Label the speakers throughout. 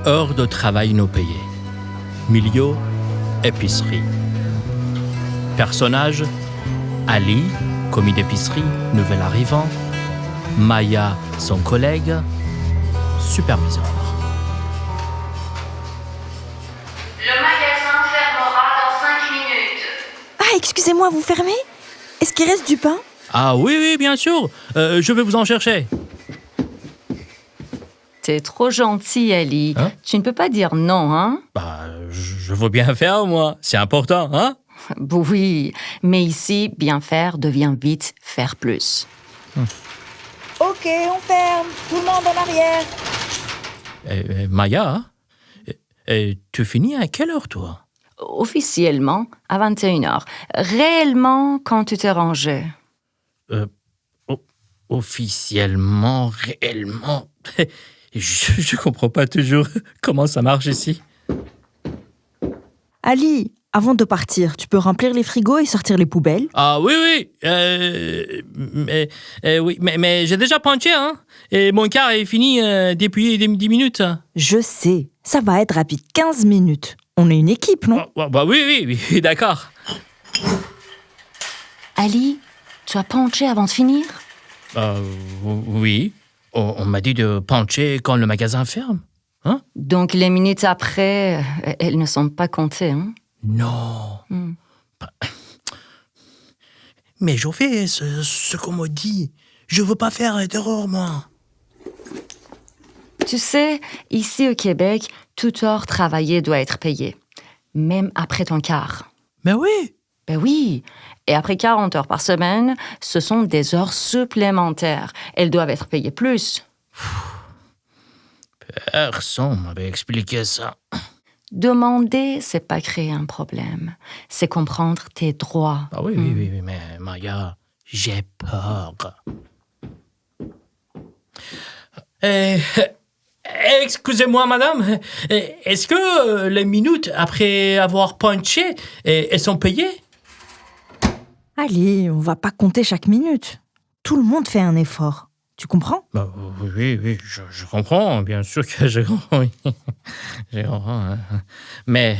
Speaker 1: Heures de travail non payées. Milieu, épicerie. Personnage, Ali, commis d'épicerie, nouvel arrivant. Maya, son collègue. Superviseur.
Speaker 2: Le magasin fermera dans 5 minutes.
Speaker 3: Ah, excusez-moi, vous fermez? Est-ce qu'il reste du pain?
Speaker 1: Ah oui, bien sûr. Je vais vous en chercher.
Speaker 4: T'es trop gentil, Ali.
Speaker 1: Hein?
Speaker 4: Tu ne peux pas dire non, hein?
Speaker 1: Je veux bien faire, moi. C'est important, hein?
Speaker 4: Oui, mais ici, bien faire devient vite faire plus.
Speaker 3: Ok, on ferme. Tout le monde en arrière.
Speaker 1: Maya, tu finis à quelle heure, toi?
Speaker 4: Officiellement, à 21h. Réellement, quand tu t'es rangé.
Speaker 1: Officiellement, réellement... Je comprends pas toujours comment ça marche ici.
Speaker 3: Ali, avant de partir, tu peux remplir les frigos et sortir les poubelles?
Speaker 1: Ah oui. Mais j'ai déjà punché, hein. Et mon quart est fini depuis 10 minutes.
Speaker 3: Je sais, ça va être rapide, 15 minutes. On est une équipe, non?
Speaker 1: Oui, d'accord.
Speaker 4: Ali, tu as punché avant de finir?
Speaker 1: Oui. On m'a dit de puncher quand le magasin ferme. Hein?
Speaker 4: Donc les minutes après, elles ne sont pas comptées, hein?
Speaker 1: Non. Mais je fais ce qu'on m'a dit. Je veux pas faire d'erreur, moi.
Speaker 4: Tu sais, ici au Québec, toute heure travaillée doit être payée. Même après ton quart.
Speaker 1: Mais oui.
Speaker 4: Ben oui. Et après 40 heures par semaine, ce sont des heures supplémentaires. Elles doivent être payées plus.
Speaker 1: Personne m'avait expliqué ça.
Speaker 4: Demander, c'est pas créer un problème. C'est comprendre tes droits.
Speaker 1: Ah oui, mais Maya, j'ai peur. Excusez-moi, madame. Est-ce que les minutes après avoir punché, elles sont payées?
Speaker 3: Ali, on va pas compter chaque minute. Tout le monde fait un effort. Tu comprends?
Speaker 1: Oui, je comprends. Bien sûr que je comprends. Oui. Je comprends. Hein. Mais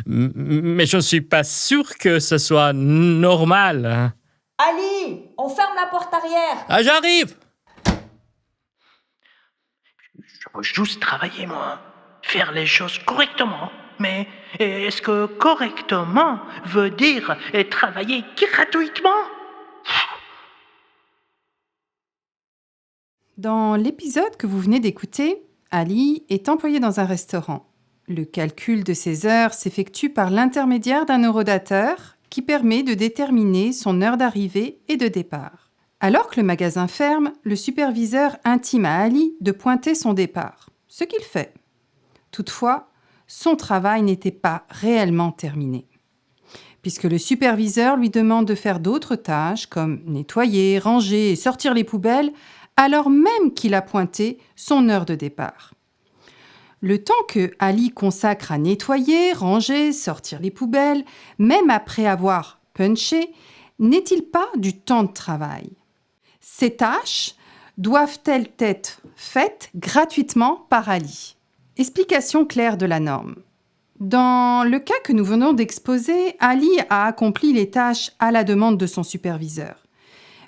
Speaker 1: je ne suis pas sûr que ce soit normal. Hein.
Speaker 3: Ali, on ferme la porte arrière.
Speaker 1: Ah, j'arrive! Je veux juste travailler, moi. Faire les choses correctement. Mais est-ce que correctement veut dire travailler gratuitement?
Speaker 5: Dans l'épisode que vous venez d'écouter, Ali est employé dans un restaurant. Le calcul de ses heures s'effectue par l'intermédiaire d'un horodateur qui permet de déterminer son heure d'arrivée et de départ. Alors que le magasin ferme, le superviseur intime à Ali de pointer son départ, ce qu'il fait. Toutefois, son travail n'était pas réellement terminé, puisque le superviseur lui demande de faire d'autres tâches comme nettoyer, ranger et sortir les poubelles, alors même qu'il a pointé son heure de départ. Le temps que Ali consacre à nettoyer, ranger, sortir les poubelles, même après avoir punché, n'est-il pas du temps de travail? Ces tâches doivent-elles être faites gratuitement par Ali? Explication claire de la norme. Dans le cas que nous venons d'exposer, Ali a accompli les tâches à la demande de son superviseur.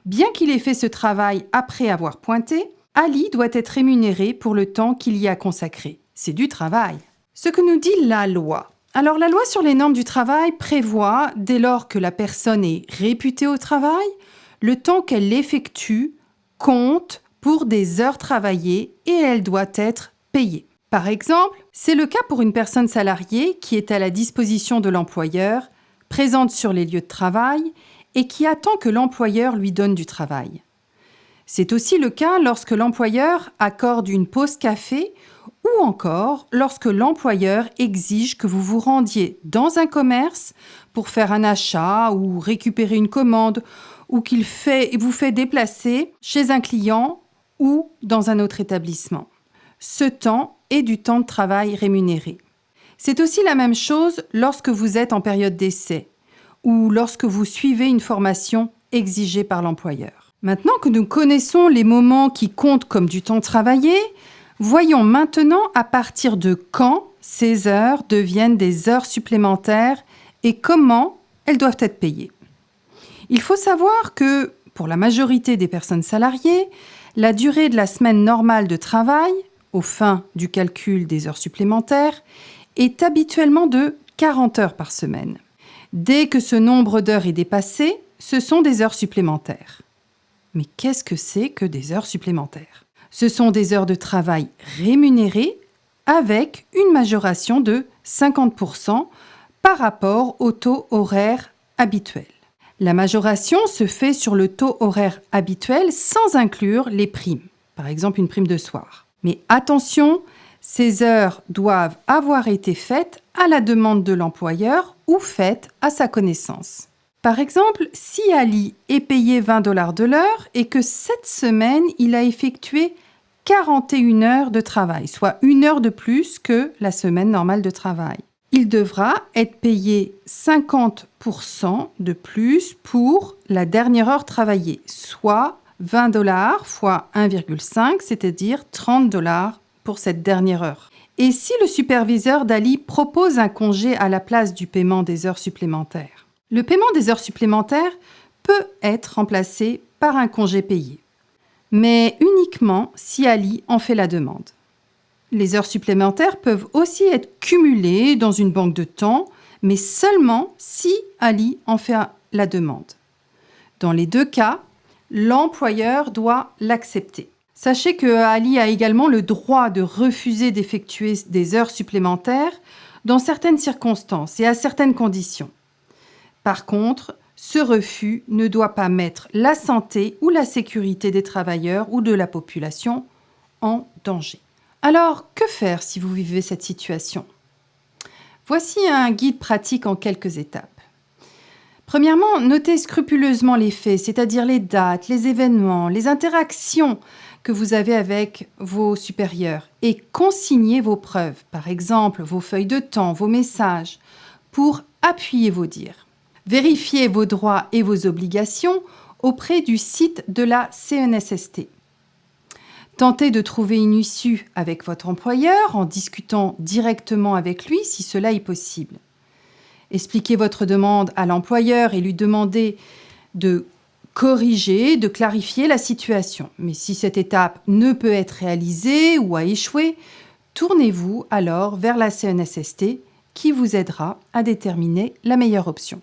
Speaker 5: Bien qu'il ait fait ce travail après avoir pointé, Ali doit être rémunéré pour le temps qu'il y a consacré. C'est du travail. Ce que nous dit la loi. Alors la loi sur les normes du travail prévoit, dès lors que la personne est réputée au travail, le temps qu'elle effectue compte pour des heures travaillées et elle doit être payée. Par exemple, c'est le cas pour une personne salariée qui est à la disposition de l'employeur, présente sur les lieux de travail et qui attend que l'employeur lui donne du travail. C'est aussi le cas lorsque l'employeur accorde une pause café ou encore lorsque l'employeur exige que vous vous rendiez dans un commerce pour faire un achat ou récupérer une commande ou qu'il vous fait déplacer chez un client ou dans un autre établissement. Ce temps est du temps de travail rémunéré. C'est aussi la même chose lorsque vous êtes en période d'essai ou lorsque vous suivez une formation exigée par l'employeur. Maintenant que nous connaissons les moments qui comptent comme du temps travaillé, Voyons maintenant à partir de quand ces heures deviennent des heures supplémentaires et comment elles doivent être payées. Il faut savoir que, pour la majorité des personnes salariées, la durée de la semaine normale de travail, aux fins du calcul des heures supplémentaires, est habituellement de 40 heures par semaine. Dès que ce nombre d'heures est dépassé, ce sont des heures supplémentaires. Mais qu'est-ce que c'est que des heures supplémentaires ? Ce sont des heures de travail rémunérées avec une majoration de 50% par rapport au taux horaire habituel. La majoration se fait sur le taux horaire habituel sans inclure les primes, par exemple une prime de soir. Mais attention, ces heures doivent avoir été faites à la demande de l'employeur ou faites à sa connaissance. Par exemple, si Ali est payé 20 $ de l'heure et que cette semaine, il a effectué 41 heures de travail, soit 1 heure de plus que la semaine normale de travail, il devra être payé 50% de plus pour la dernière heure travaillée, soit 20 $ fois 1,5, c'est-à-dire 30 $ pour cette dernière heure. Et si le superviseur d'Ali propose un congé à la place du paiement des heures supplémentaires? Le paiement des heures supplémentaires peut être remplacé par un congé payé, mais uniquement si Ali en fait la demande. Les heures supplémentaires peuvent aussi être cumulées dans une banque de temps, mais seulement si Ali en fait la demande. Dans les deux cas, l'employeur doit l'accepter. Sachez que Ali a également le droit de refuser d'effectuer des heures supplémentaires dans certaines circonstances et à certaines conditions. Par contre, ce refus ne doit pas mettre la santé ou la sécurité des travailleurs ou de la population en danger. Alors, que faire si vous vivez cette situation ? Voici un guide pratique en quelques étapes. Premièrement, notez scrupuleusement les faits, c'est-à-dire les dates, les événements, les interactions que vous avez avec vos supérieurs et consignez vos preuves, par exemple vos feuilles de temps, vos messages, pour appuyer vos dires. Vérifiez vos droits et vos obligations auprès du site de la CNSST. Tentez de trouver une issue avec votre employeur en discutant directement avec lui si cela est possible. Expliquez votre demande à l'employeur et lui demandez de corriger, de clarifier la situation. Mais si cette étape ne peut être réalisée ou a échoué, tournez-vous alors vers la CNSST qui vous aidera à déterminer la meilleure option.